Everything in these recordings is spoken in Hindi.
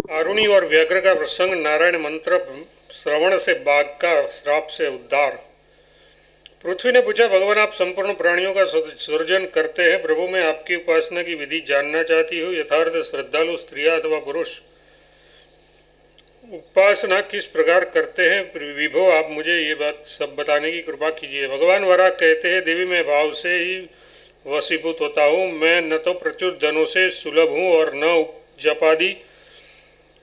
आरुणि और व्याघ्र का प्रसंग। नारायण मंत्र श्रवण से बाघ का श्राप से उद्धार। पृथ्वी ने पूछा, भगवान आप संपूर्ण प्राणियों का सृजन करते हैं। प्रभु मैं आपकी उपासना की विधि जानना चाहती हूँ। यथार्थ श्रद्धालु स्त्रियां अथवा पुरुष उपासना किस प्रकार करते हैं? विभो आप मुझे ये बात सब बताने की कृपा कीजिए। भगवान वराह कहते हैं, देवी मैं भाव से ही वशीभूत होता हूँ। मैं न तो प्रचुर धनों से सुलभ हूँ और न जपादि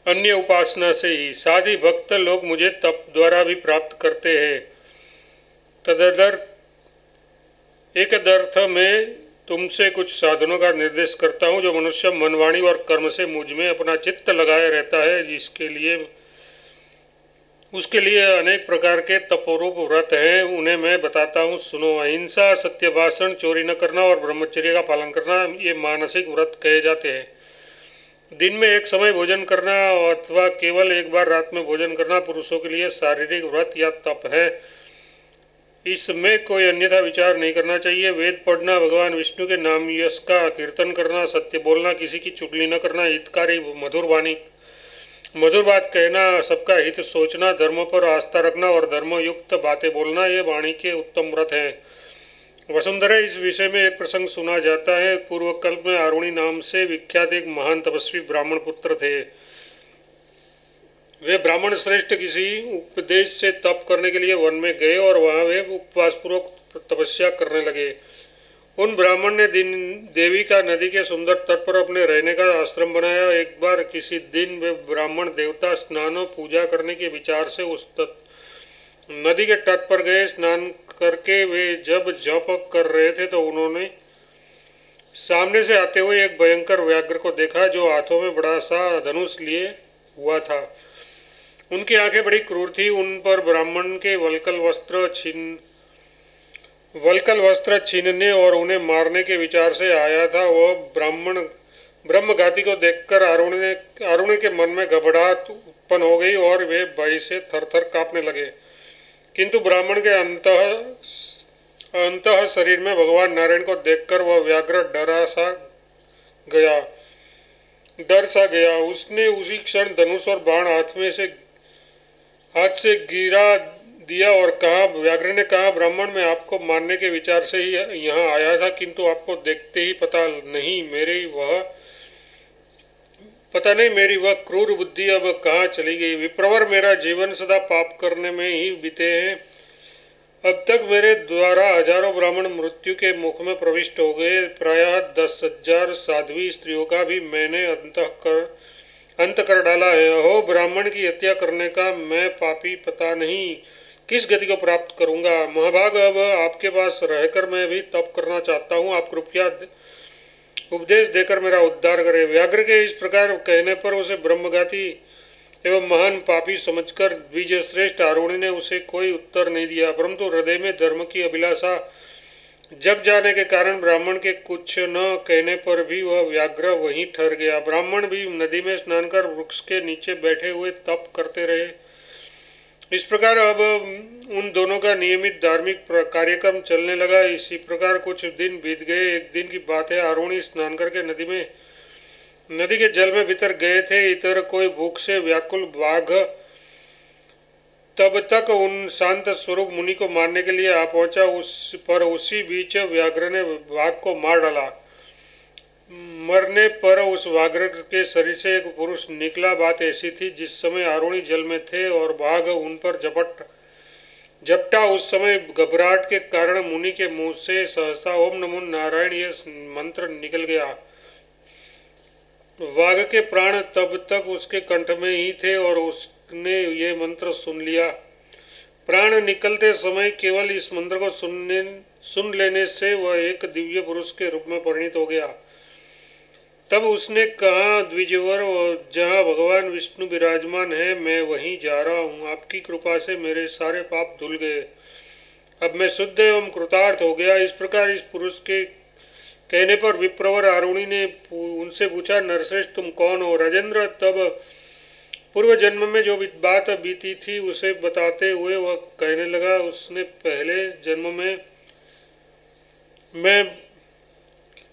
अन्य उपासना से ही। साथ ही भक्त लोग मुझे तप द्वारा भी प्राप्त करते हैं। एकदर्थ में तुमसे कुछ साधनों का निर्देश करता हूँ। जो मनुष्य मन वाणी और कर्म से मुझ में अपना चित्त लगाए रहता है, उसके लिए अनेक प्रकार के तपोरूप व्रत हैं। उन्हें मैं बताता हूँ, सुनो। अहिंसा, सत्य भाषण, चोरी न करना और ब्रह्मचर्य का पालन करना, ये मानसिक व्रत कहे जाते हैं। दिन में एक समय भोजन करना अथवा केवल एक बार रात में भोजन करना पुरुषों के लिए शारीरिक व्रत या तप है। इसमें कोई अन्यथा विचार नहीं करना चाहिए। वेद पढ़ना, भगवान विष्णु के नाम यश का कीर्तन करना, सत्य बोलना, किसी की चुगली न करना, हितकारी मधुर बात कहना, सबका हित सोचना, धर्म पर आस्था रखना और धर्मयुक्त बातें बोलना, ये वाणी के उत्तम व्रत हैं। वसुंधरा, इस विषय में एक प्रसंग सुना जाता है। पूर्व कल्प में आरुणि नाम से विख्यात एक महान तपस्वी ब्राह्मण पुत्र थे। वे ब्राह्मण श्रेष्ठ किसी उपदेश से तप करने के लिए वन में गए और वहां वे उपवास पूर्वक तपस्या करने लगे। उन ब्राह्मण ने देवी का नदी के सुंदर तट पर अपने रहने का आश्रम बनाया। एक बार किसी दिन वे ब्राह्मण देवता स्नान पूजा करने के विचार से उस नदी के तट पर गए। स्नान करके वे जब जप कर रहे थे तो उन्होंने सामने से आते हुए एक भयंकर व्याघ्र को देखा, जो हाथों में बड़ा सा धनुष लिए हुआ था। उनकी आंखें बड़ी क्रूर थी। उन पर ब्राह्मण के वल्कल वस्त्र छीनने और उन्हें मारने के विचार से आया था। वह ब्राह्मण ब्रह्मघाती को देखकर आरुणि के मन में घबराहट उत्पन्न हो गई और वे भय से थरथर कांपने लगे। किंतु ब्राह्मण के अंतः शरीर में भगवान नारायण को देखकर वह व्याघ्र डर सा गया। उसने उसी क्षण धनुष और बाण हाथ से गिरा दिया और कहा, व्याघ्र ने कहा, ब्राह्मण मैं आपको मारने के विचार से ही यहाँ आया था, किंतु आपको देखते ही पता नहीं मेरी वह क्रूर बुद्धि अब कहाँ चली गई। विप्रवर, मेरा जीवन सदा पाप करने में ही बीते हैं। अब तक मेरे द्वारा हजारों ब्राह्मण मृत्यु के मुख में प्रविष्ट हो गए। प्रायः 10,000 साध्वी स्त्रियों का भी मैंने अंत कर डाला है। हो ब्राह्मण की हत्या करने का मैं पापी पता नहीं किस गति को प्राप्त करूंगा। महाभाग, अब आपके पास रहकर मैं भी तप करना चाहता हूँ। आप कृपया उपदेश देकर मेरा उद्धार करें। व्याघ्र के इस प्रकार कहने पर उसे ब्रह्मघाती एवं महान पापी समझकर द्विजश्रेष्ठ आरुणि ने उसे कोई उत्तर नहीं दिया, परंतु हृदय में धर्म की अभिलाषा जग जाने के कारण ब्राह्मण के कुछ न कहने पर भी वह व्याघ्र वहीं ठहर गया। ब्राह्मण भी नदी में स्नान कर वृक्ष के नीचे बैठे हुए तप करते रहे। इस प्रकार अब उन दोनों का नियमित धार्मिक कार्यक्रम चलने लगा। इसी प्रकार कुछ दिन बीत गए। एक दिन की बात है, आरुणि स्नान करके नदी के जल में भीतर गए थे। इतर कोई भूख से व्याकुल बाघ तब तक उन शांत स्वरूप मुनि को मारने के लिए आ पहुंचा। उसी बीच व्याघ्र ने बाघ को मार डाला। मरने पर उस व्याघ्र के शरीर से एक पुरुष निकला। बात ऐसी थी, जिस समय आरुणि जल में थे और बाघ उन पर झपटा, उस समय घबराहट के कारण मुनि के मुंह से सहसा ओम नमो नारायण यह मंत्र निकल गया। वाघ के प्राण तब तक उसके कंठ में ही थे और उसने ये मंत्र सुन लिया। प्राण निकलते समय केवल इस मंत्र को सुन लेने से वह एक दिव्य पुरुष के रूप में परिणित हो गया। तब उसने कहा, द्विजवर, जहाँ भगवान विष्णु विराजमान है मैं वहीं जा रहा हूँ। आपकी कृपा से मेरे सारे पाप धुल गए। अब मैं शुद्ध एवं कृतार्थ हो गया। इस प्रकार इस पुरुष के कहने पर विप्रवर आरुणि ने उनसे पूछा, नरश्रेष्ठ तुम कौन हो? राजेंद्र, तब पूर्व जन्म में जो बात बीती थी उसे बताते हुए वह कहने लगा, उसने पहले जन्म में मैं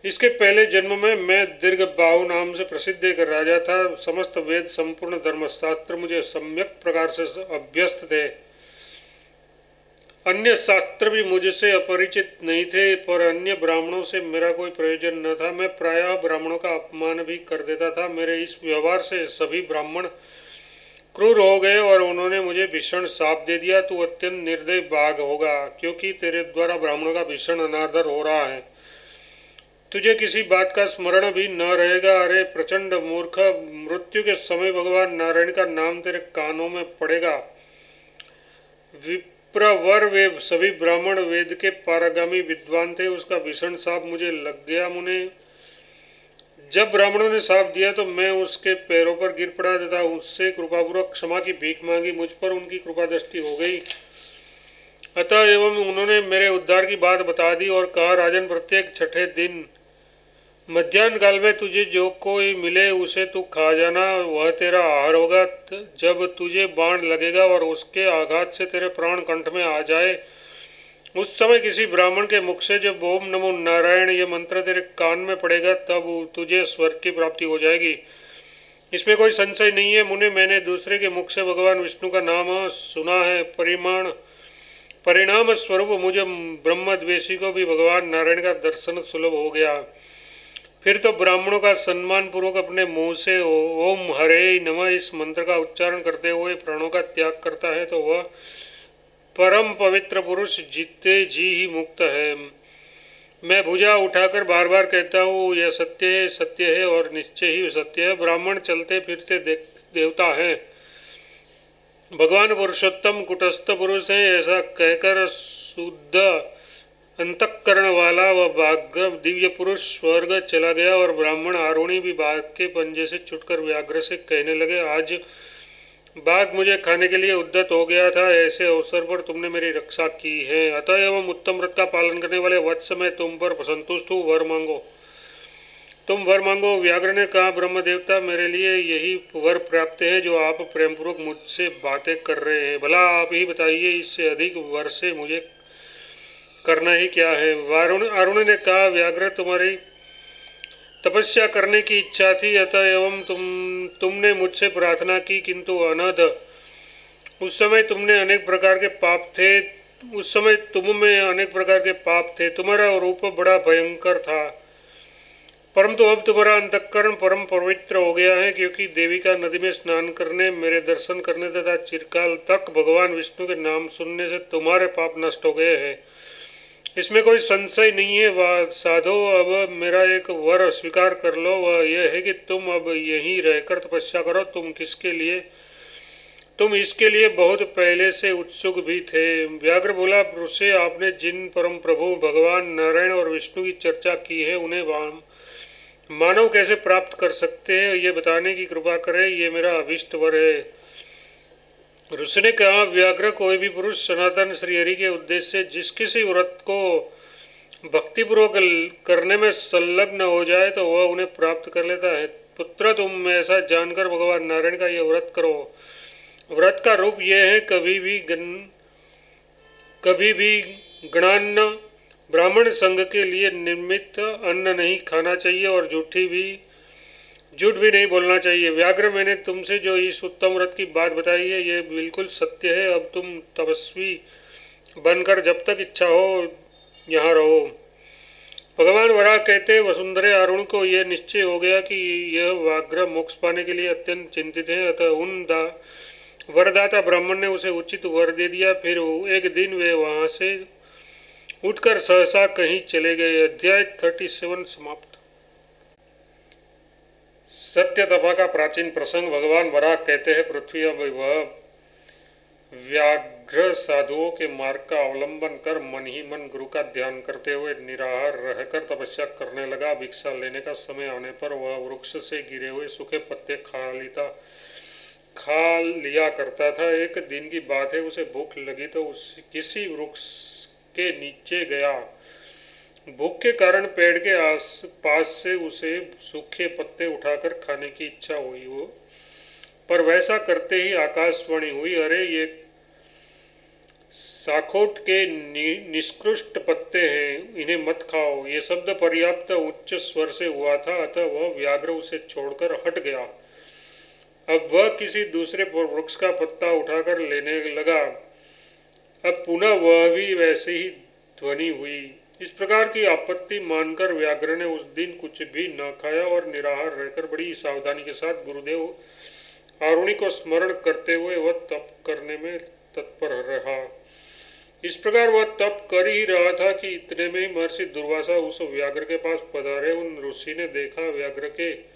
इसके पहले जन्म में मैं दीर्घबाहु नाम से प्रसिद्ध एक राजा था। समस्त वेद संपूर्ण धर्मशास्त्र मुझे सम्यक प्रकार से अभ्यस्त थे। अन्य शास्त्र भी मुझसे अपरिचित नहीं थे, पर अन्य ब्राह्मणों से मेरा कोई प्रयोजन न था। मैं प्रायः ब्राह्मणों का अपमान भी कर देता था। मेरे इस व्यवहार से सभी ब्राह्मण क्रूर हो गए और उन्होंने मुझे भीषण शाप दे दिया। तू अत्यंत निर्दयी बाघ होगा, क्योंकि तेरे द्वारा ब्राह्मणों का भीषण अनादर हो रहा है। तुझे किसी बात का स्मरण भी न रहेगा। अरे प्रचंड मूर्ख, मृत्यु के समय भगवान नारायण का नाम तेरे कानों में पड़ेगा। विप्रवर वे सभी ब्राह्मण वेद के पारगामी विद्वान थे। उसका भीषण शाप मुझे लग गया। मुने जब ब्राह्मणों ने शाप दिया तो मैं उसके पैरों पर गिर पड़ा तथा उससे कृपापूर्वक क्षमा की भीख मांगी। मुझ पर उनकी कृपा दृष्टि हो गई। अतः एवं उन्होंने मेरे उद्धार की बात बता दी और कहा, राजन, प्रत्येक छठे दिन मध्याह्न काल में तुझे जो कोई मिले उसे तू खा जाना, वह तेरा आहार होगा। जब तुझे बाण लगेगा और उसके आघात से तेरे प्राण कंठ में आ जाए, उस समय किसी ब्राह्मण के मुख से जब ओम नमो नारायण ये मंत्र तेरे कान में पड़ेगा, तब तुझे स्वर्ग की प्राप्ति हो जाएगी। इसमें कोई संशय नहीं है। मुने, मैंने दूसरे के मुख से भगवान विष्णु का नाम सुना है। परिणाम स्वरूप मुझे ब्रह्मद्वेषी को भी भगवान नारायण का दर्शन सुलभ हो गया। फिर तो ब्राह्मणों का सम्मान पूर्वक अपने मुंह से ओम हरे नमः इस मंत्र का उच्चारण करते हुए प्राणों का त्याग करता है तो वह परम पवित्र पुरुष जीते जी ही मुक्त है। मैं भुजा उठाकर बार बार कहता हूँ, यह सत्य है और निश्चय ही सत्य है। ब्राह्मण चलते फिरते देवता है। भगवान पुरुषोत्तम कुटस्थ पुरुष है, ऐसा कहकर शुद्ध अंतःकरण वाला वह बाघ दिव्य पुरुष स्वर्ग चला गया और ब्राह्मण आरुणी भी बाघ के पंजे से छुटकर व्याघ्र से कहने लगे, आज बाघ मुझे खाने के लिए उद्यत हो गया था। ऐसे अवसर पर तुमने मेरी रक्षा की है। अतः एवं उत्तम व्रत का पालन करने वाले वत्स, मैं तुम पर संतुष्ट हूँ। वर मांगो, तुम वर मांगो। व्याघ्र ने कहा, ब्रह्म देवता, मेरे लिए यही वर पर्याप्त है जो आप प्रेमपूर्वक मुझसे बातें कर रहे हैं। भला आप ही बताइए, इससे अधिक वर से मुझे करना ही क्या है। अरुण ने कहा, व्याघ्र, तुम्हारी तपस्या करने की इच्छा थी, अतः एवं तुमने मुझसे प्रार्थना की, किंतु अनध उस समय तुम में अनेक प्रकार के पाप थे। तुम्हारा रूप बड़ा भयंकर था, परंतु अब तुम्हारा अंतःकरण परम पवित्र हो गया है, क्योंकि देविका नदी में स्नान करने, मेरे दर्शन करने तथा चिरकाल तक भगवान विष्णु के नाम सुनने से तुम्हारे पाप नष्ट हो गए हैं। इसमें कोई संशय नहीं है। वह साधो, अब मेरा एक वर स्वीकार कर लो। वह यह है कि तुम अब यहीं रहकर तपस्या करो। तुम इसके लिए बहुत पहले से उत्सुक भी थे। व्याघ्र बोला, ऋषि, आपने जिन परम प्रभु भगवान नारायण और विष्णु की चर्चा की है, उन्हें मानव कैसे प्राप्त कर सकते हैं, ये बताने की कृपा करें। ये मेरा अभीष्ट वर है। ऋषि ने कहा, व्याघ्र, कोई भी पुरुष सनातन श्रीहरि के उद्देश्य से जिस किसी व्रत को भक्तिपूर्वक करने में संलग्न हो जाए तो वह उन्हें प्राप्त कर लेता है। पुत्र, तुम ऐसा जानकर भगवान नारायण का यह व्रत करो। व्रत का रूप यह है, कभी भी गणान्न ब्राह्मण संघ के लिए निर्मित अन्न नहीं खाना चाहिए और झूठ भी नहीं बोलना चाहिए। व्याघ्र, मैंने तुमसे जो इस उत्तम व्रत की बात बताई है, यह बिल्कुल सत्य है। अब तुम तपस्वी बनकर जब तक इच्छा हो यहाँ रहो। भगवान वराह कहते, वसुंधरे, अरुण को यह निश्चय हो गया कि यह व्याघ्र मोक्ष पाने के लिए अत्यंत चिंतित है। अतः वरदाता ब्राह्मण ने उसे उचित वर दे दिया। फिर एक दिन वे वहाँ से उठकर सहसा कहीं चले गए। अध्याय 37 समाप्त। सत्य तपा का प्राचीन प्रसंग। भगवान वराह कहते हैं, पृथ्वी, अब वह व्याघ्र साधुओं के मार्ग का अवलंबन कर मन ही मन गुरु का ध्यान करते हुए निराहार रहकर तपस्या करने लगा। भिक्षा लेने का समय आने पर वह वृक्ष से गिरे हुए सूखे पत्ते खा लिया करता था। एक दिन की बात है, उसे भूख लगी तो किसी वृक्ष के नीचे गया। भूख के कारण पेड़ के आस पास से उसे सूखे पत्ते उठाकर खाने की इच्छा हुई पर वैसा करते ही आकाशवाणी हुई, अरे ये साखोट के निष्कृष्ट पत्ते हैं, इन्हें मत खाओ। ये शब्द पर्याप्त उच्च स्वर से हुआ था, अतः वह व्याघ्र उसे छोड़कर हट गया। अब वह किसी दूसरे वृक्ष का पत्ता उठाकर लेने लगा। अब पुनः वह भी वैसे ही ध्वनि हुई। इस प्रकार की आपत्ति मानकर व्याघ्र ने उस दिन कुछ भी न खाया और निराहार रहकर बड़ी सावधानी के साथ गुरुदेव आरुणि को स्मरण करते हुए वह तप करने में तत्पर रहा। इस प्रकार वह तप कर ही रहा था कि इतने में ही महर्षि दुर्वासा उस व्याघ्र के पास पधारे। उन ऋषि ने देखा व्याघ्र के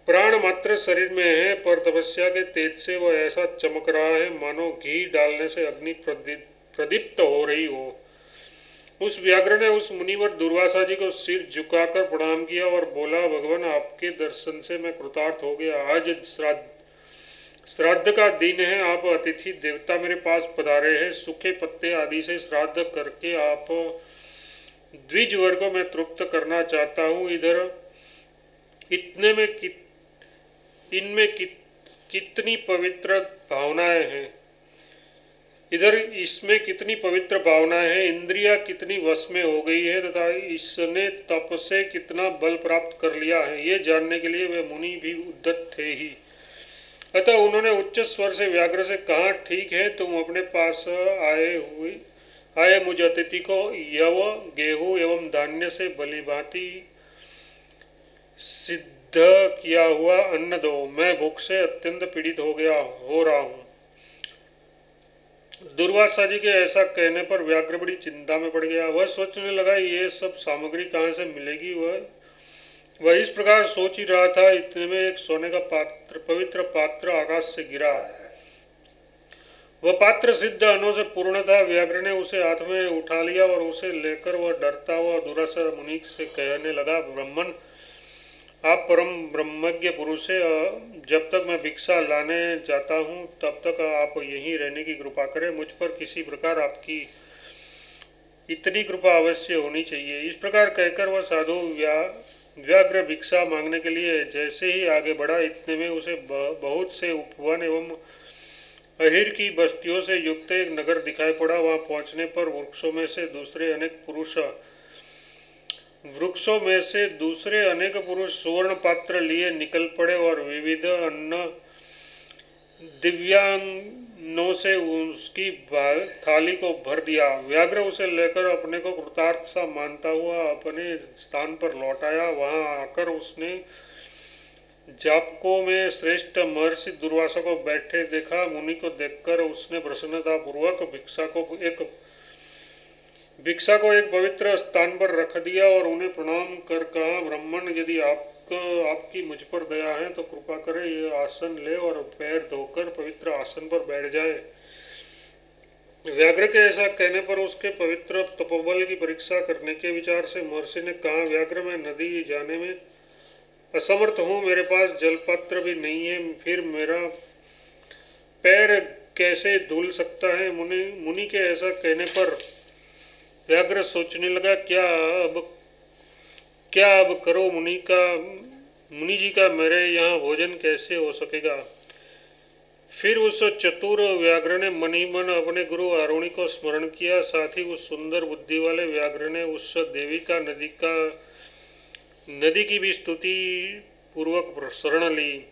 प्राण मात्र शरीर में है, पर तपस्या के तेज से वह ऐसा चमक रहा है मानो घी डालने से अग्नि प्रदीप्त हो रही हो। उस व्याघ्र ने उस मुनिवर दुर्वासा जी को सिर झुकाकर प्रणाम किया और बोला, भगवान आपके दर्शन से मैं कृतार्थ हो गया। आज श्राद्ध का दिन है, आप अतिथि देवता मेरे पास पधारे हैं। सूखे पत्ते आदि से श्राद्ध करके आप द्विज वर्ग को मैं तृप्त करना चाहता हूँ। इधर इतने में इनमें कितनी पवित्र भावनाएं हैं, इधर इसमें कितनी पवित्र भावनाएं हैं, इंद्रियां कितनी वश में हो गई है तथा इसने तप से कितना बल प्राप्त कर लिया है, ये जानने के लिए वे मुनि भी उद्यत थे ही। अतः उन्होंने उच्च स्वर से व्याघ्र से कहा, ठीक है, तुम अपने पास आए मुझ अतिथि को यव गेहूं एवं धान्य से भली भांति सिद्ध किया हुआ अन्न दो। मैं भूख से अत्यंत पीड़ित हो रहा हूँ। दुर्वासा जी के ऐसा कहने पर व्याघ्र बड़ी चिंता में पड़ गया। वह सोचने लगा, ये सब सामग्री कहाँ से मिलेगी। वह इस प्रकार सोच ही रहा था, इतने में एक सोने का पवित्र पात्र आकाश से गिरा। वह पात्र सिद्ध अन्नों से पूर्ण था। व्याघ्र ने उसे हाथ में उठा लिया और उसे लेकर वह डरता हुआ दुर्वासा मुनि से कहने लगा, ब्राह्मण, आप परम ब्रह्मज्ञ पुरुष है। जब तक मैं भिक्षा लाने जाता हूँ तब तक आप यहीं रहने की कृपा करें। मुझ पर किसी प्रकार आपकी इतनी कृपा अवश्य होनी चाहिए। इस प्रकार कहकर वह साधु व्याघ्र भिक्षा मांगने के लिए जैसे ही आगे बढ़ा, इतने में उसे बहुत से उपवन एवं अहिर की बस्तियों से युक्त एक नगर दिखाई पड़ा। वहां पहुंचने पर वृक्षों में से दूसरे अनेक पुरुष सुवर्ण पात्र लिए निकल पड़े और विविध अन्न दिव्यांगों से उसकी थाली को भर दिया। व्याघ्र उसे लेकर अपने को कृतार्थ सा मानता हुआ अपने स्थान पर लौट आया। वहां आकर उसने जापकों में श्रेष्ठ महर्षि दुर्वासा को बैठे देखा। मुनि को देखकर उसने प्रसन्नता पूर्वक भिक्षा को एक पवित्र स्थान पर रख दिया और उन्हें प्रणाम कर कहा, ब्राह्मण, यदि आपकी मुझ पर दया है तो कृपा करे ये आसन ले और पैर धोकर पवित्र आसन पर बैठ जाए। व्याघ्र के ऐसा कहने पर उसके पवित्र तपोबल की परीक्षा करने के विचार से महर्षि ने कहा, व्याघ्र, मैं नदी जाने में असमर्थ हूँ, मेरे पास जलपात्र भी नहीं है, फिर मेरा पैर कैसे धुल सकता है। मुनि के ऐसा कहने पर व्याघ्र सोचने लगा, क्या अब करो मुनि जी का मेरे यहाँ भोजन कैसे हो सकेगा। फिर उस चतुर व्याघ्र ने मन ही मन अपने गुरु आरुणि को स्मरण किया। साथ ही उस सुंदर बुद्धि वाले व्याघ्र ने उस देवी का नदी की भी स्तुति पूर्वक शरण ली।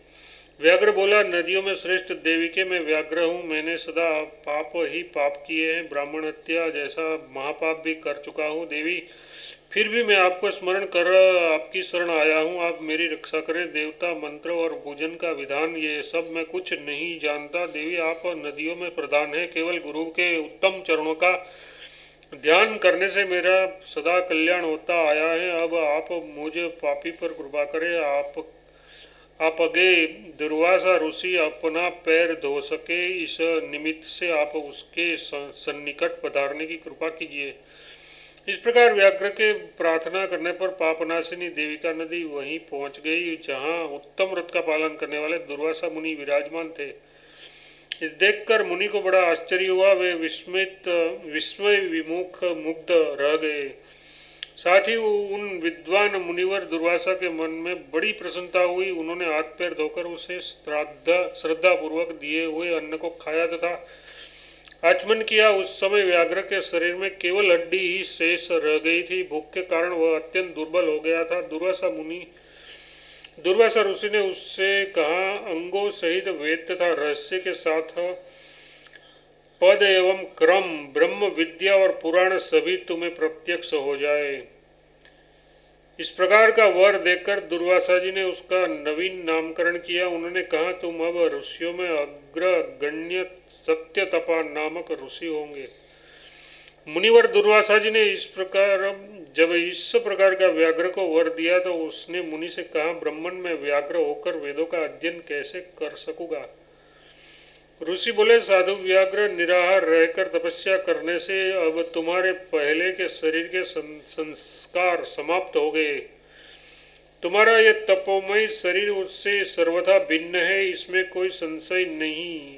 व्याघ्र बोला, नदियों में श्रेष्ठ देवी के मैं व्याघ्र हूँ। मैंने सदा पाप ही पाप किए हैं, ब्राह्मण हत्या जैसा महापाप भी कर चुका हूँ। देवी, फिर भी मैं आपको स्मरण कर आपकी शरण आया हूँ, आप मेरी रक्षा करें। देवता मंत्र और पूजन का विधान ये सब मैं कुछ नहीं जानता। देवी, आप नदियों में प्रधान है, केवल गुरु के उत्तम चरणों का ध्यान करने से मेरा सदा कल्याण होता आया है। अब आप मुझे पापी पर कृपा करें। आप अगे दुर्वासा ऋषि अपना पैर धो सके, इस निमित्त से आप उसके सन्निकट पधारने की कृपा कीजिए। इस प्रकार व्याघ्र के प्रार्थना करने पर पापनाशिनी देविका नदी वहीं पहुंच गई जहां उत्तम व्रत का पालन करने वाले दुर्वासा मुनि विराजमान थे। इस देखकर मुनि को बड़ा आश्चर्य हुआ। वे विस्मय विमुख मुग्ध रह गए। साथ ही उन विद्वान मुनिवर दुर्वासा के मन में बड़ी प्रसन्नता हुई। उन्होंने हाथ पैर धोकर उसे श्रद्धा पूर्वक दिए हुए अन्न को खाया तथा आचमन किया। उस समय व्याघ्र के शरीर में केवल हड्डी ही शेष रह गई थी। भूख के कारण वह अत्यंत दुर्बल हो गया था। दुर्वासा ऋषि ने उससे कहा, अंगों सहित वेद तथा रहस्य के साथ पद एवं क्रम, ब्रह्म विद्या और पुराण सभी तुम्हें प्रत्यक्ष हो जाए। इस प्रकार का वर देकर दुर्वासा जी ने उसका नवीन नामकरण किया। उन्होंने कहा, तुम अब ऋषियों में अग्रगण्य सत्य तपा नामक ऋषि होंगे। मुनिवर दुर्वासा जी ने जब इस प्रकार का व्याघ्र को वर दिया तो उसने मुनि से कहा, ब्राह्मण में व्याघ्र होकर वेदों का अध्ययन कैसे कर सकूंगा। ऋषि बोले, साधु व्याघ्र निराहार रहकर तपस्या करने से अब तुम्हारे पहले के शरीर के संस्कार समाप्त हो गए। तुम्हारा यह तपोमय शरीर उससे सर्वथा भिन्न है, इसमें कोई संशय नहीं।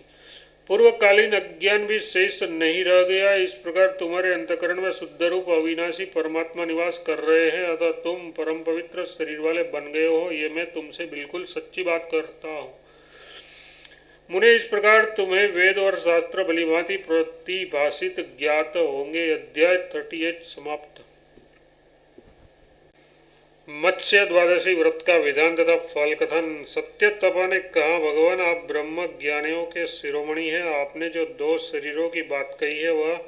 पूर्वकालीन अज्ञान भी शेष नहीं रह गया। इस प्रकार तुम्हारे अंतकरण में शुद्ध रूप अविनाशी परमात्मा निवास कर रहे हैं, अतः तुम परम पवित्र शरीर वाले बन गए हो। ये मैं तुमसे बिल्कुल सच्ची बात करता हूँ। मुने, इस प्रकार तुम्हें वेद और शास्त्र भलीभांति प्रतिभाषित ज्ञात होंगे। अध्याय 38 समाप्त। मत्स्य द्वादशी व्रत का विधान तथा फल कथन। सत्य तपा ने कहा, भगवान आप ब्रह्म ज्ञानियों के शिरोमणि हैं। आपने जो 2 शरीरों की बात कही है वह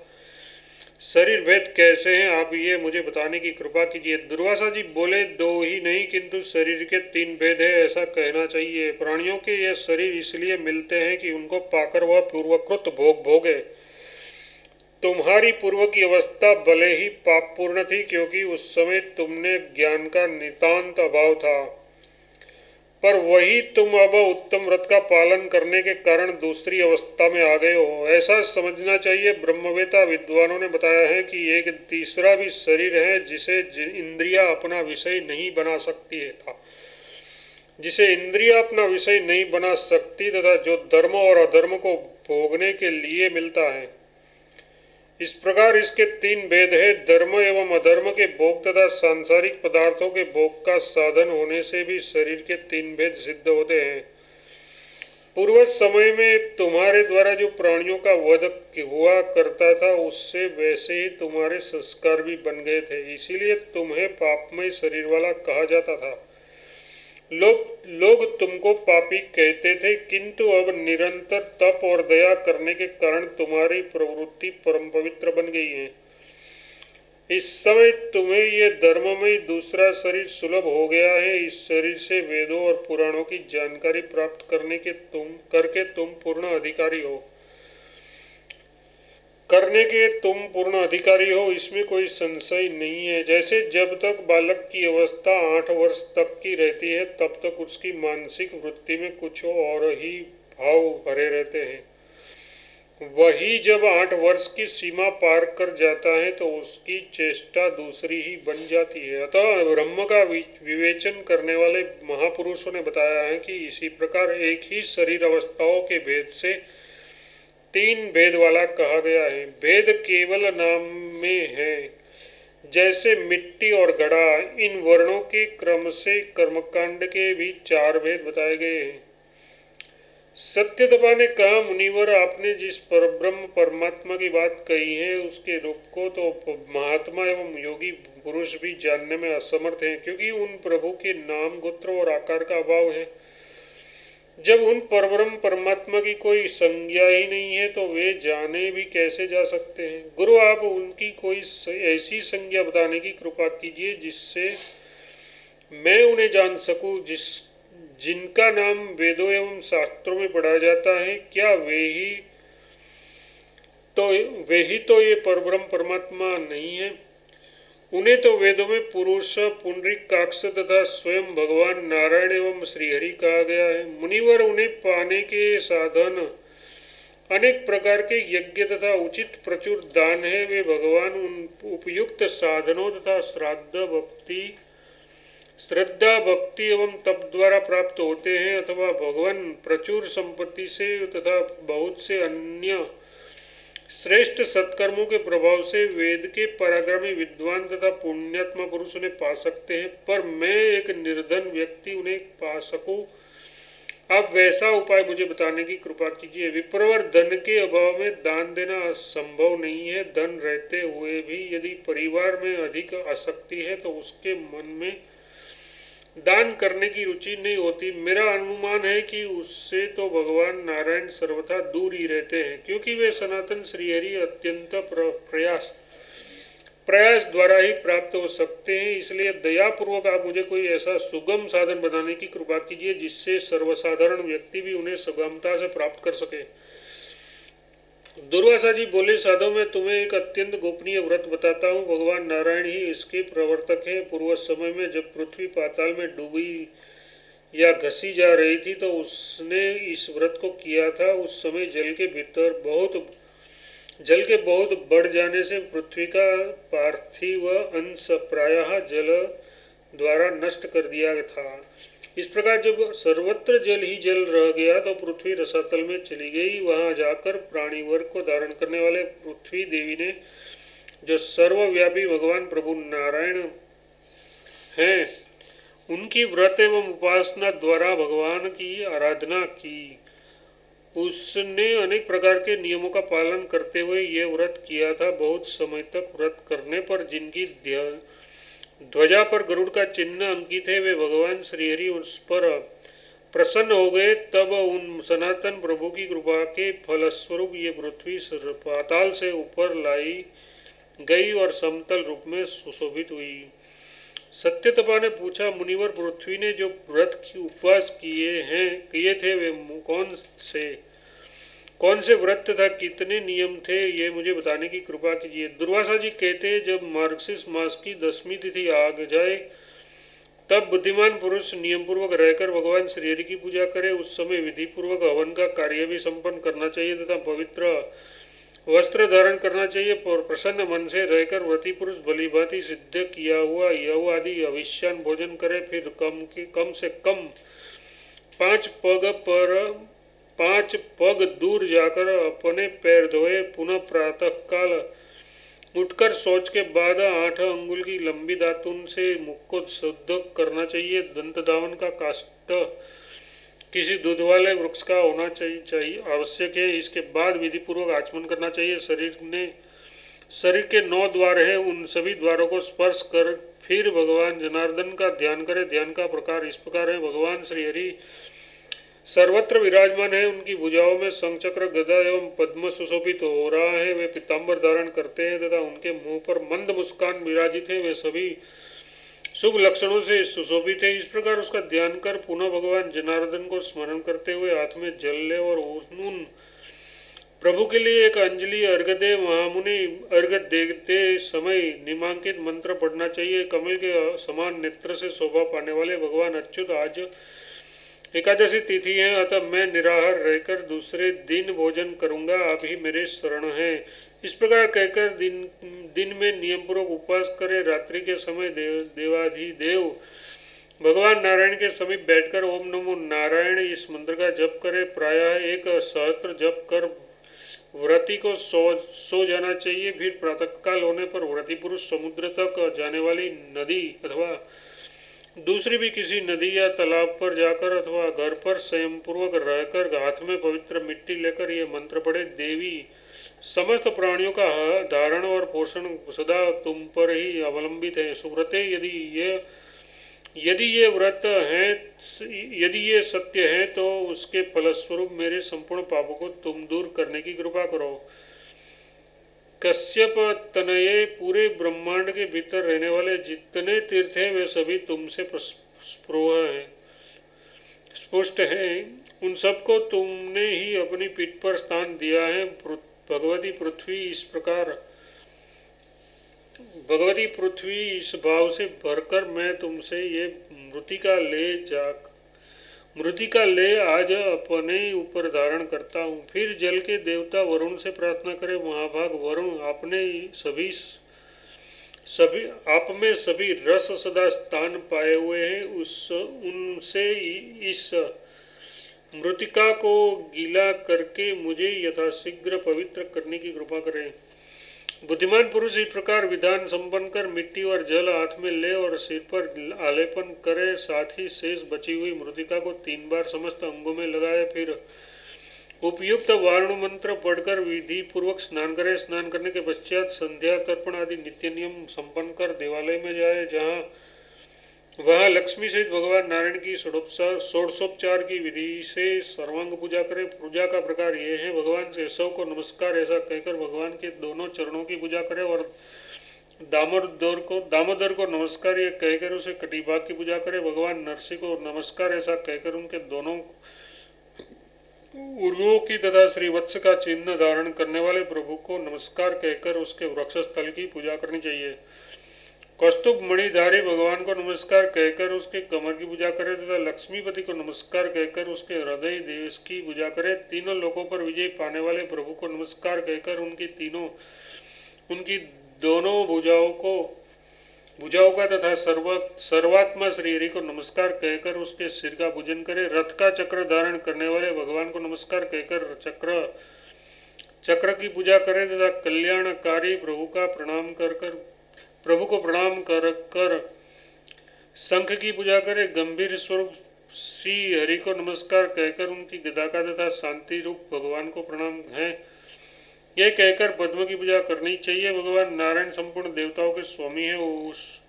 शरीर भेद कैसे हैं, आप ये मुझे बताने की कृपा कीजिए। दुर्वासा जी बोले, 2 ही नहीं किंतु शरीर के 3 भेद है, ऐसा कहना चाहिए। प्राणियों के ये शरीर इसलिए मिलते हैं कि उनको पाकर वह पूर्वकृत भोग भोगे। तुम्हारी पूर्व की अवस्था भले ही पापपूर्ण थी, क्योंकि उस समय तुमने ज्ञान का नितांत अभाव था, पर वही तुम अब उत्तम व्रत का पालन करने के कारण दूसरी अवस्था में आ गए हो, ऐसा समझना चाहिए। ब्रह्मवेता विद्वानों ने बताया है कि एक तीसरा भी शरीर है जिसे इंद्रिया अपना विषय नहीं बना सकती है था, जिसे इंद्रिया अपना विषय नहीं बना सकती तथा जो धर्म और अधर्म को भोगने के लिए मिलता है। इस प्रकार इसके 3 भेद है। धर्म एवं अधर्म के भोग तथा सांसारिक पदार्थों के भोग का साधन होने से भी शरीर के 3 भेद सिद्ध होते हैं। पूर्व समय में तुम्हारे द्वारा जो प्राणियों का वध हुआ करता था, उससे वैसे ही तुम्हारे संस्कार भी बन गए थे, इसीलिए तुम्हें पापमय शरीर वाला कहा जाता था। लोग तुमको पापी कहते थे, किंतु अब निरंतर तप और दया करने के कारण तुम्हारी प्रवृत्ति परम पवित्र बन गई है। इस समय तुम्हें ये धर्ममय दूसरा शरीर सुलभ हो गया है। इस शरीर से वेदों और पुराणों की जानकारी प्राप्त करके तुम पूर्ण अधिकारी हो, इसमें कोई संशय नहीं है। जैसे जब तक बालक की अवस्था 8 वर्ष तक की रहती है, तब तक उसकी मानसिक वृत्ति में कुछ और ही भाव भरे रहते हैं। वही जब 8 वर्ष की सीमा पार कर जाता है तो उसकी चेष्टा दूसरी ही बन जाती है। अतः ब्रह्म का विवेचन करने वाले महापुरुषों ने बताया है कि इसी प्रकार एक ही शरीर अवस्थाओं के भेद से 3 भेद वाला कहा गया है। भेद केवल नाम में है, जैसे मिट्टी और घड़ा। इन वर्णों के क्रम से कर्मकांड के भी 4 भेद बताए गए हैं। सत्यतपा ने कहा, मुनिवर आपने जिस परब्रह्म परमात्मा की बात कही है, उसके रूप को तो महात्मा एवं योगी पुरुष भी जानने में असमर्थ हैं, क्योंकि उन प्रभु के नाम, गोत्र और आकार का अभाव है। जब उन परब्रह्म परमात्मा की कोई संज्ञा ही नहीं है तो वे जाने भी कैसे जा सकते हैं। गुरु, आप उनकी कोई ऐसी संज्ञा बताने की कृपा कीजिए जिससे मैं उन्हें जान सकूं, जिनका नाम वेदों एवं शास्त्रों में पढ़ा जाता है। क्या वे ही तो ये परब्रह्म परमात्मा नहीं है? उन्हें तो वेदों में पुरुष, पुंडरीकाक्ष तथा स्वयं भगवान नारायण एवं श्रीहरि कहा गया है। मुनिवर, उन्हें पाने के साधन अनेक प्रकार के यज्ञ तथा उचित प्रचुर दान है। वे भगवान उन उपयुक्त साधनों तथा श्रद्धा भक्ति एवं तप द्वारा प्राप्त होते हैं, अथवा भगवान प्रचुर संपत्ति से तथा बहुत से अन्य श्रेष्ठ सत्कर्मों के प्रभाव से वेद के पराक्रमी विद्वान तथा पुण्यात्मा पुरुष उन्हें पा सकते हैं। पर मैं एक निर्धन व्यक्ति उन्हें पा सकूं, आप वैसा उपाय मुझे बताने की कृपा कीजिए। विप्रवर, धन के अभाव में दान देना संभव नहीं है। धन रहते हुए भी यदि परिवार में अधिक आसक्ति है तो उसके मन में दान करने की रुचि नहीं होती। मेरा अनुमान है कि उससे तो भगवान नारायण सर्वथा दूर ही रहते हैं, क्योंकि वे सनातन श्रीहरि अत्यंत प्रयास प्रयास द्वारा ही प्राप्त हो सकते हैं। इसलिए दयापूर्वक आप मुझे कोई ऐसा सुगम साधन बताने की कृपा कीजिए जिससे सर्वसाधारण व्यक्ति भी उन्हें सुगमता से प्राप्त कर सके। दुर्वासा जी बोले, साधु मैं तुम्हें एक अत्यंत गोपनीय व्रत बताता हूँ। भगवान नारायण ही इसके प्रवर्तक हैं। पूर्व समय में जब पृथ्वी पाताल में डूबी या घसी जा रही थी तो उसने इस व्रत को किया था। उस समय जल के बहुत बढ़ जाने से पृथ्वी का पार्थिव अंश प्रायः जल द्वारा नष्ट कर दिया था। इस प्रकार जब सर्वत्र जल ही जल रह गया तो पृथ्वी रसातल में चली गई। वहां जाकर प्राणी वर्ग को धारण करने वाले पृथ्वी देवी ने, जो सर्वव्यापी भगवान प्रभु नारायण हैं, उनकी व्रत एवं उपासना द्वारा भगवान की आराधना की। उसने अनेक प्रकार के नियमों का पालन करते हुए यह व्रत किया था। बहुत समय तक व्रत करने पर जिनकी ध्वजा पर गरुड़ का चिन्ह अंकित है, वे भगवान श्रीहरि उस पर प्रसन्न हो गए। तब उन सनातन प्रभु की कृपा के फलस्वरूप ये पृथ्वी पाताल से ऊपर लाई गई और समतल रूप में सुशोभित हुई। सत्यतपा ने पूछा, मुनिवर, पृथ्वी ने जो व्रत की उपवास किए थे वे कौन से व्रत तथा कितने नियम थे, ये मुझे बताने की कृपा कीजिए। दुर्वासा जी कहते हैं, जब मार्गशीर्ष मास की 10वीं तिथि आ जाए तब बुद्धिमान पुरुष नियम पूर्वक रहकर भगवान श्रीहरि की पूजा करे। उस समय विधि पूर्वक हवन का कार्य भी संपन्न करना चाहिए तथा पवित्र वस्त्र धारण करना चाहिए और प्रसन्न मन से रहकर व्रती पुरुष भलीभांति सिद्ध किया हुआ यव आदि अविष्यान भोजन करे। फिर कम से कम 5 पग दूर जाकर अपने पैर धोए। पुनः प्रातः काल उठकर शौच के बाद 8 अंगुल की लंबी दातुन से मुख को शुद्ध करना चाहिए। दंत धावन का काष्ठ किसी दूध वाले वृक्ष का होना चाहिए आवश्यक है। इसके बाद विधि पूर्वक आचमन करना चाहिए। शरीर के 9 द्वार हैं, उन सभी द्वारों को स्पर्श कर फिर भगवान जनार्दन का ध्यान करें। ध्यान का प्रकार इस प्रकार है। भगवान श्रीहरि सर्वत्र विराजमान है। उनकी भुजाओं में शंखचक्र, गदा एवं पद्म सुशोभित हो रहा है। वे पीताम्बर धारण करते हैं तथा उनके मुंह पर मंद मुस्कान विराजित है। वे सभी शुभ लक्षणों से सुशोभित है। इस प्रकार उसका ध्यान कर पुनः भगवान जनार्दन को स्मरण करते हुए हाथ में जल ले और उन प्रभु के लिए एक अंजलि अर्घ्य दे। महामुनि अर्घ्य देते समय निमांकित मंत्र पढ़ना चाहिए। कमल के समान नेत्र से शोभा पाने वाले भगवान अच्युत, आज एकादशी तिथि है, अतः मैं निराहार रहकर दूसरे दिन भोजन करूंगा। आप ही मेरे शरण हैं। इस प्रकार कहकर दिन में नियम पूर्वक उपवास करे। रात्रि के समय देवाधिदेव भगवान नारायण के समीप बैठकर ओम नमो नारायण इस मंत्र का जप करे। प्रायः 1 सहस्त्र जप कर व्रती को सो जाना चाहिए। फिर प्रातःकाल होने पर व्रती पुरुष समुद्र तक जाने वाली नदी अथवा दूसरी भी किसी नदी या तालाब पर जाकर अथवा घर पर संयम पूर्वक रहकर हाथ में पवित्र मिट्टी लेकर ये मंत्र पढ़े। देवी, समस्त प्राणियों का धारण और पोषण सदा तुम पर ही अवलंबित है। सुव्रते, यदि ये सत्य है तो उसके फलस्वरूप मेरे संपूर्ण पापों को तुम दूर करने की कृपा करो। कश्यप तनये, पूरे ब्रह्मांड के भीतर रहने वाले जितने तीर्थ हैं वे सभी तुमसे स्पुष्ट हैं। उन सबको तुमने ही अपनी पीठ पर स्थान दिया है। भगवती पृथ्वी इस भाव से भरकर मैं तुमसे ये मृतिका ले आज अपने ऊपर धारण करता हूँ। फिर जल के देवता वरुण से प्रार्थना करे। महाभाग वरुण, आप में सभी रस सदा स्थान पाए हुए हैं। उनसे इस मृतिका को गीला करके मुझे यथाशीघ्र पवित्र करने की कृपा करें। बुद्धिमान पुरुष इस प्रकार विधान संपन्न कर मिट्टी और जल हाथ में ले और सिर पर आलेपन करे, साथ ही शेष बची हुई मृतिका को 3 बार समस्त अंगों में लगाए, फिर उपयुक्त वारणु मंत्र पढ़कर विधि पूर्वक स्नान करे। स्नान करने के पश्चात संध्या तर्पण आदि नित्य नियम संपन्न कर देवालय में जाए, जहाँ वह लक्ष्मी सहित भगवान नारायण की षोडशोपचार की विधि से सर्वांग पूजा करे। पूजा का प्रकार ये है: भगवान केशव को नमस्कार ऐसा कहकर भगवान के दोनों चरणों की पूजा करे, और दामोदर को नमस्कार ये कहकर उसे कटिभाग की पूजा करे। भगवान नरसिंह को नमस्कार ऐसा कहकर उनके दोनों उर्वों की तथा श्रीवत्स का चिन्ह धारण करने वाले प्रभु को नमस्कार कहकर उसके वृक्ष स्थल की पूजा करनी चाहिए। कौस्तुभ मणिधारी भगवान को नमस्कार कहकर उसके कमर की पूजा करे तथा लक्ष्मीपति को नमस्कार कहकर उसके हृदय देश की पूजा करे। तीनों लोकों पर विजय पाने वाले प्रभु को नमस्कार कहकर उनकी दोनों भुजाओं का तथा सर्वात्मा श्री हरि को नमस्कार कहकर उसके सिर का पूजन करे। रथ का चक्र धारण करने वाले भगवान को नमस्कार कहकर चक्र की पूजा करे तथा कल्याणकारी प्रभु को प्रणाम कर शंख की पूजा करे। गंभीर स्वरूप श्री हरि को नमस्कार कहकर उनकी गदा का तथा शांति रूप भगवान को प्रणाम है ये कहकर पद्म की पूजा करनी चाहिए। भगवान नारायण संपूर्ण देवताओं के स्वामी है। उस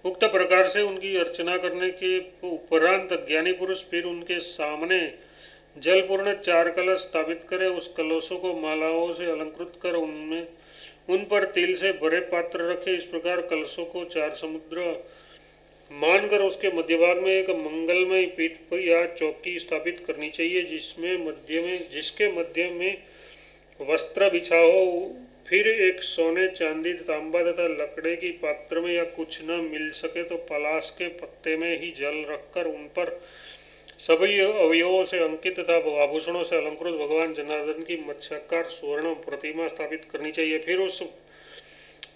उक्त प्रकार से उनकी अर्चना करने के उपरांत ज्ञानी पुरुष फिर उनके सामने जलपूर्ण 4 कलश स्थापित करे। उस कलशों को मालाओं से अलंकृत कर उन पर तिल से भरे पात्र रखे। इस प्रकार कलशों को 4 समुद्र मानकर उसके मध्य भाग में एक मंगलमय पीठ या चौकी स्थापित करनी चाहिए, जिसके मध्य में वस्त्र बिछा हो। फिर एक सोने, चांदी, तांबा तथा लकड़े की पात्र में या कुछ न मिल सके तो पलाश के पत्ते में ही जल रखकर उन पर सभी अवयवों से अंकित तथा आभूषणों से अलंकृत भगवान जनार्दन की मत्स्याकार स्वर्ण प्रतिमा स्थापित करनी चाहिए। फिर उस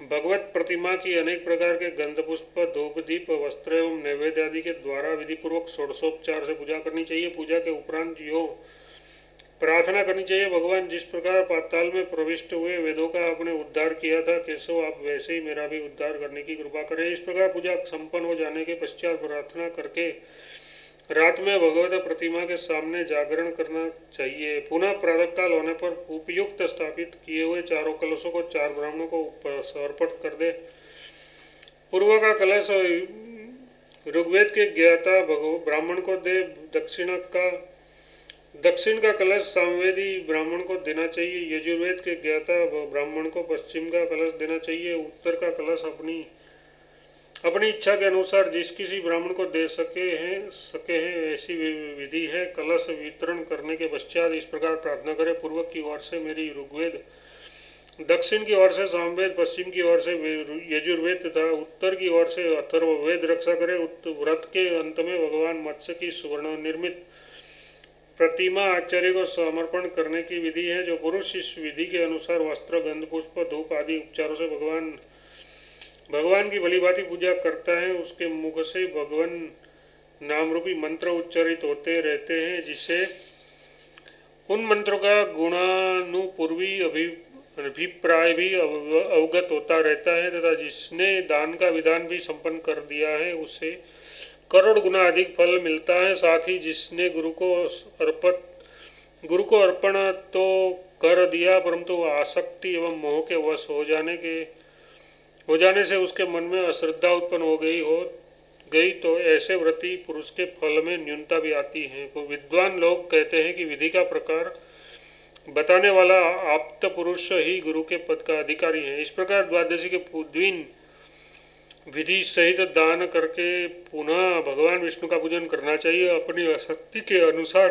भगवत प्रतिमा की अनेक प्रकार के गंध पुष्प, धूप, दीप, वस्त्र एवं नैवेद्य आदि के द्वारा विधि पूर्वक षोडशोपचार से पूजा करनी चाहिए। पूजा के उपरांत यो प्रार्थना करनी चाहिए: भगवान, जिस प्रकार पाताल में प्रविष्ट हुए वेदों का आपने उद्धार किया था, केशव आप वैसे ही मेरा भी उद्धार करने की कृपा करें। इस प्रकार पूजा संपन्न हो जाने के पश्चात प्रार्थना करके रात में भगवत प्रतिमा के सामने जागरण करना चाहिए। पुनः प्रातःकाल होने पर उपयुक्त स्थापित किए हुए चारों कलशों को 4 ब्राह्मणों को समर्पित कर दे। पूर्व का कलश ऋग्वेद के ज्ञाता ब्राह्मण को दे। दक्षिण का कलश सामवेदी ब्राह्मण को देना चाहिए। यजुर्वेद के ज्ञाता ब्राह्मण को पश्चिम का कलश देना चाहिए। उत्तर का कलश अपनी इच्छा के अनुसार जिस किसी ब्राह्मण को दे सके हैं ऐसी विधि है। कलश वितरण करने के पश्चात इस प्रकार प्रार्थना करें: पूर्व की ओर से मेरी ऋग्वेद, दक्षिण की ओर से सामवेद, पश्चिम की ओर से यजुर्वेद तथा उत्तर की ओर से अथर्ववेद रक्षा करे। व्रत के अंत में भगवान मत्स्य की सुवर्ण निर्मित प्रतिमा आचार्य को समर्पण करने की विधि है। जो पुरुष इस विधि के अनुसार वस्त्र, गंध, पुष्प, धूप आदि उपचारों से भगवान की भलीभांति पूजा करता है, उसके मुख से भगवान नाम रूपी मंत्र उच्चारित होते रहते हैं, जिससे उन मंत्रों का गुणानुपूर्वी अभिप्राय भी अवगत होता रहता है तथा जिसने दान का विधान भी संपन्न कर दिया है उसे करोड़ गुना अधिक फल मिलता है। साथ ही जिसने गुरु को अर्पण तो कर दिया परंतु आसक्ति एवं मोह के वश हो जाने से उसके मन में अश्रद्धा उत्पन्न हो गई तो ऐसे व्रती पुरुष के फल में न्यूनता भी आती है। तो विद्वान लोग कहते हैं कि विधि का प्रकार बताने वाला आप्त पुरुष ही गुरु के पद का अधिकारी है। इस प्रकार द्वादशी के दिन विधि सहित दान करके पुनः भगवान विष्णु का पूजन करना चाहिए। अपनी आसक्ति के अनुसार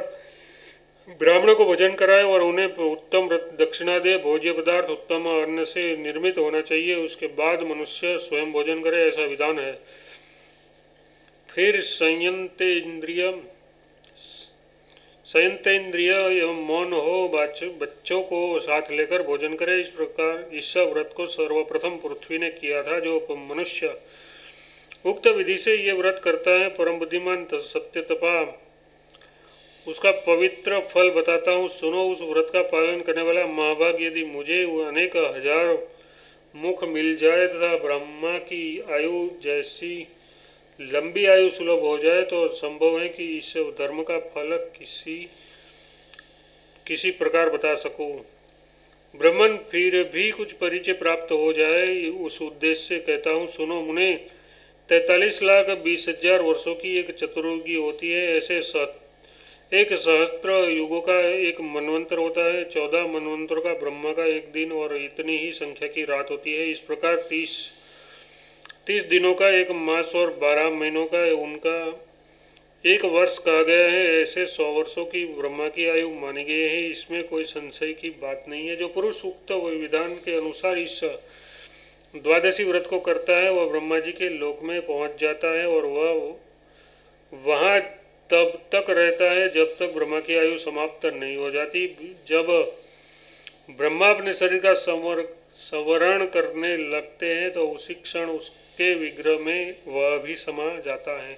ब्राह्मणों को भोजन कराए और उन्हें उत्तम दक्षिणा दे। भोज्य पदार्थ उत्तम अन्न से निर्मित होना चाहिए। उसके बाद मनुष्य स्वयं भोजन करे, ऐसा विधान है। फिर संयंतेन्द्रिय एवं मौन हो बच्चों को साथ लेकर भोजन करे। इस प्रकार इस व्रत को सर्वप्रथम पृथ्वी ने किया था। जो मनुष्य उक्त विधि से ये व्रत करता है परम बुद्धिमान सत्यतपा उसका पवित्र फल बताता हूँ, सुनो। उस व्रत का पालन करने वाला महाभाग, यदि मुझे अनेक हजार मुख मिल जाए तथा ब्रह्मा की आयु जैसी लंबी आयु सुलभ हो जाए तो संभव है कि इस धर्म का फल किसी किसी प्रकार बता सकूं। ब्राह्मण फिर भी कुछ परिचय प्राप्त हो जाए उस उद्देश्य से कहता हूँ, सुनो मुने। 43,20,000 वर्षों की एक चतुर्युगी होती है। ऐसे एक सहस्त्र युगों का एक मनवंतर होता है। 14 मनवंतरों का ब्रह्मा का एक दिन और इतनी ही संख्या की रात होती है। इस प्रकार 30 दिनों का एक मास और 12 महीनों का उनका एक वर्ष कहा गया है। ऐसे 100 वर्षों की ब्रह्मा की आयु मानी गई है। इसमें कोई संशय की बात नहीं है। जो पुरुष उक्त विधान के अनुसार इस द्वादशी व्रत को करता है वह ब्रह्मा जी के लोक में पहुंच जाता है और वह वहाँ तब तक रहता है जब तक ब्रह्मा की आयु समाप्त नहीं हो जाती। जब ब्रह्मा अपने शरीर का संवरण करने लगते हैं तो उसी क्षण उसके विग्रह में वह भी समा जाता है।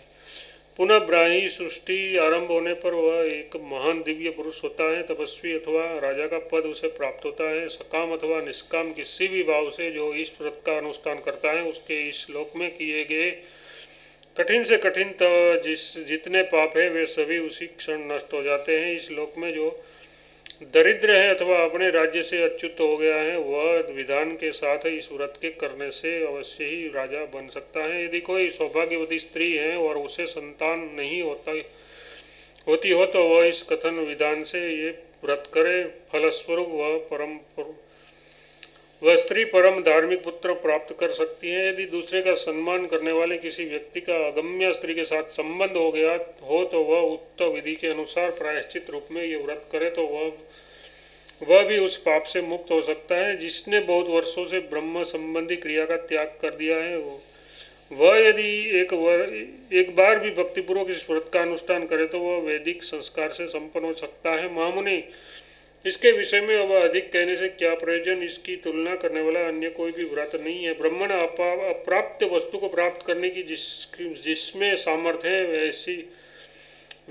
पुनः ब्राह्मी सृष्टि आरंभ होने पर वह एक महान दिव्य पुरुष होता है। तपस्वी अथवा राजा का पद उसे प्राप्त होता है। सकाम अथवा निष्काम किसी भी भाव से जो इस व्रत का अनुष्ठान करता है उसके इस श्लोक में किए गए कठिन से कठिन जितने पाप है वे सभी उसी क्षण नष्ट हो जाते हैं। इस श्लोक में जो दरिद्र है अथवा अपने राज्य से अच्युत हो गया है वह विधान के साथ इस व्रत के करने से अवश्य ही राजा बन सकता है। यदि कोई सौभाग्यवती स्त्री है और उसे संतान नहीं होती हो तो वह इस कथन विधान से ये व्रत करे। फलस्वरूप वह स्त्री परम धार्मिक पुत्र प्राप्त कर सकती है। यदि दूसरे का सम्मान करने वाले किसी व्यक्ति का अगम्य स्त्री के साथ संबंध हो गया हो तो वह उक्त विधि के अनुसार प्रायश्चित रूप में ये व्रत करे तो वह भी उस पाप से मुक्त हो सकता है। जिसने बहुत वर्षों से ब्रह्म संबंधी क्रिया का त्याग कर दिया है वह यदि एक बार भी भक्तिपूर्वक इस व्रत का अनुष्ठान करे तो वह वैदिक संस्कार से संपन्न हो सकता है। महामुनि, इसके विषय में अब अधिक कहने से क्या प्रयोजन। इसकी तुलना करने वाला अन्य कोई भी व्रत नहीं है। ब्राह्मण अप्राप्त वस्तु को प्राप्त करने की जिसमें सामर्थ्य है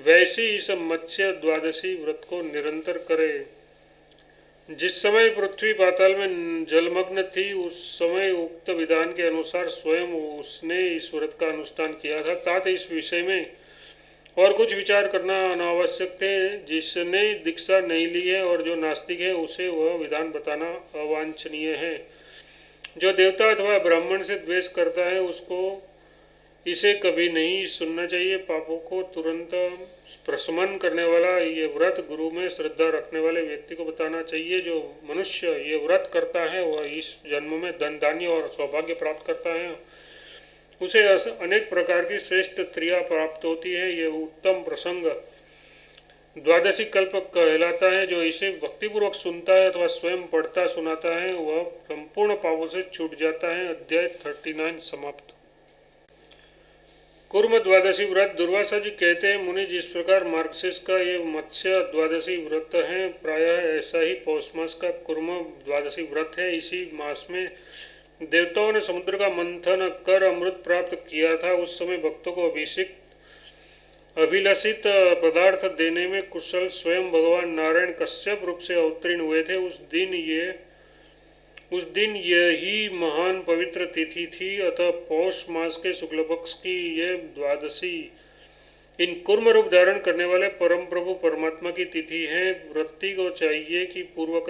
वैसी इस मत्स्य द्वादशी व्रत को निरंतर करे। जिस समय पृथ्वी पाताल में जलमग्न थी उस समय उक्त विधान के अनुसार स्वयं उसने इस व्रत का अनुष्ठान किया था। तात इस विषय में और कुछ विचार करना अनावश्यक थे। जिसने दीक्षा नहीं ली है और जो नास्तिक है उसे वह विधान बताना अवांछनीय है। जो देवता अथवा ब्राह्मण से द्वेष करता है उसको इसे कभी नहीं सुनना चाहिए। पापों को तुरंत प्रशमन करने वाला ये व्रत गुरु में श्रद्धा रखने वाले व्यक्ति को बताना चाहिए। जो मनुष्य ये व्रत करता है वह इस जन्म में धन धान्य और सौभाग्य प्राप्त करता है। उसे अनेक प्रकार की श्रेष्ठ क्रिया प्राप्त होती है। ये उत्तम प्रसंग द्वादशी कल्प कहलाता है। जो इसे भक्तिपूर्वक सुनता है अथवा स्वयं पढ़ता सुनाता है वह संपूर्ण पापों से छूट जाता है। अध्याय 39 समाप्त। कुर्म द्वादशी व्रत। दुर्वासा जी कहते हैं, मुनि, जिस प्रकार मार्गशीर्ष का ये मत्स्य द्वादशी व्रत है प्रायः ऐसा ही पौष मास का कुर्म द्वादशी व्रत है। इसी मास में देवताओं ने समुद्र का मंथन कर अमृत प्राप्त किया था। उस समय भक्तों को अभिलषित पदार्थ देने में कुशल स्वयं भगवान नारायण कश्यप रूप से अवतीर्ण हुए थे। उस दिन यही महान पवित्र तिथि थी। अतः पौष मास के शुक्ल पक्ष की यह द्वादशी इन कुर्म रूप धारण करने वाले परम प्रभु परमात्मा की तिथि है। व्रती को चाहिए कि पूर्व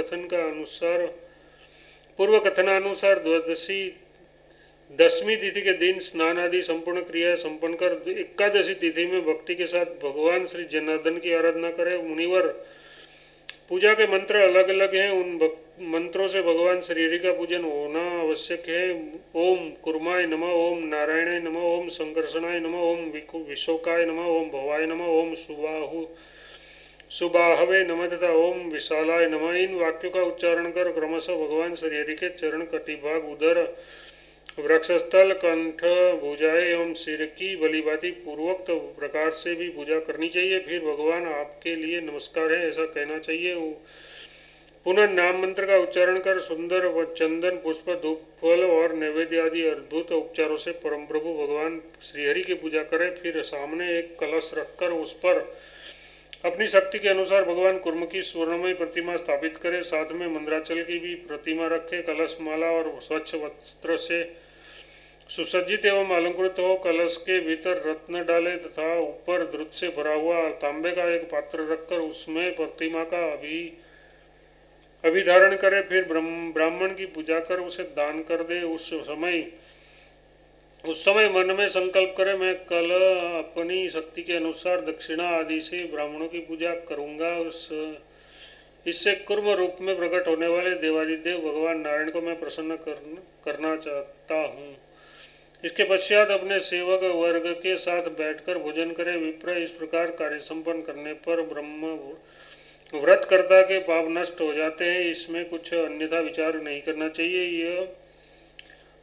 कथनानुसार द्वादशी दशमी तिथि के दिन स्नान आदि संपूर्ण क्रिया संपन्न कर एकादशी तिथि में भक्ति के साथ भगवान श्री जनार्दन की आराधना करें। मुनिवर, पूजा के मंत्र अलग अलग हैं। उन मंत्रों से भगवान श्रीहरि का पूजन होना आवश्यक है। ओम कुर्माय नमः, ओम नारायणाय नमः, ओम संकर्षणाय नमः, ओम विशोकाय नमः, ओम भवाय नमः, ओम सुबाहवे नमः तथा ओम विशालाय नमः। इन वाक्यों का उच्चारण कर क्रमशः भगवान श्रीहरि के चरण, कटिभाग, उदर, वृक्षस्थल, कंठ, भुजाएं एवं सिर की भलीभांति पूर्वोक्त प्रकार से भी पूजा करनी चाहिए। फिर भगवान आपके लिए नमस्कार है ऐसा कहना चाहिए। पुनः नाम मंत्र का उच्चारण कर सुंदर व चंदन, पुष्प, धूप, फल और नैवेद्य आदि अद्भुत उपचारों से परम प्रभु भगवान श्रीहरि की पूजा करें। फिर सामने एक कलश रखकर उस पर अपनी शक्ति के अनुसार भगवान कुर्म की स्वर्णमयी प्रतिमा स्थापित करे, साथ में मंदराचल की भी प्रतिमा रखे, कलश माला और स्वच्छ वस्त्र से सुसज्जित एवं अलंकृत हो, कलश के भीतर रत्न डाले तथा ऊपर द्रुत से भरा हुआ तांबे का एक पात्र रखकर उसमें प्रतिमा का अभिधारण करे, फिर ब्राह्मण की पूजा कर उसे दान कर दे। उस समय मन में संकल्प करे, मैं कल अपनी शक्ति के अनुसार दक्षिणा आदि से ब्राह्मणों की पूजा करूंगा। इससे कुर्म रूप में प्रकट होने वाले देवादिदेव भगवान नारायण को मैं प्रसन्न करना चाहता हूँ। इसके पश्चात अपने सेवक वर्ग के साथ बैठकर भोजन करे। विप्र, इस प्रकार कार्य संपन्न करने पर ब्रह्म व्रतकर्ता के पाप नष्ट हो जाते हैं। इसमें कुछ अन्यथा विचार नहीं करना चाहिए।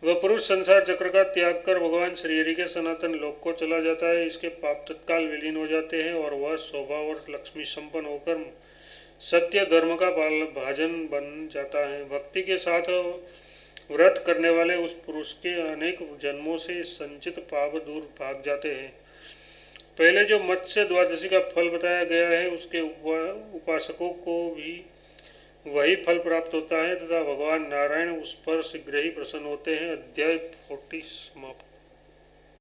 वह पुरुष संसार चक्र का त्याग कर भगवान श्रीहरि के सनातन लोक को चला जाता है। इसके पाप तत्काल विलीन हो जाते हैं और वह स्वभाव और लक्ष्मी संपन्न होकर सत्य धर्म का भाजन बन जाता है। भक्ति के साथ व्रत करने वाले उस पुरुष के अनेक जन्मों से संचित पाप दूर भाग जाते हैं। पहले जो मत्स्य द्वादशी का फल बताया गया है, उसके उपासकों को भी वही फल प्राप्त होता है तथा भगवान नारायण उस पर शीघ्र ही प्रसन्न होते हैं। अध्याय 40 समाप्त।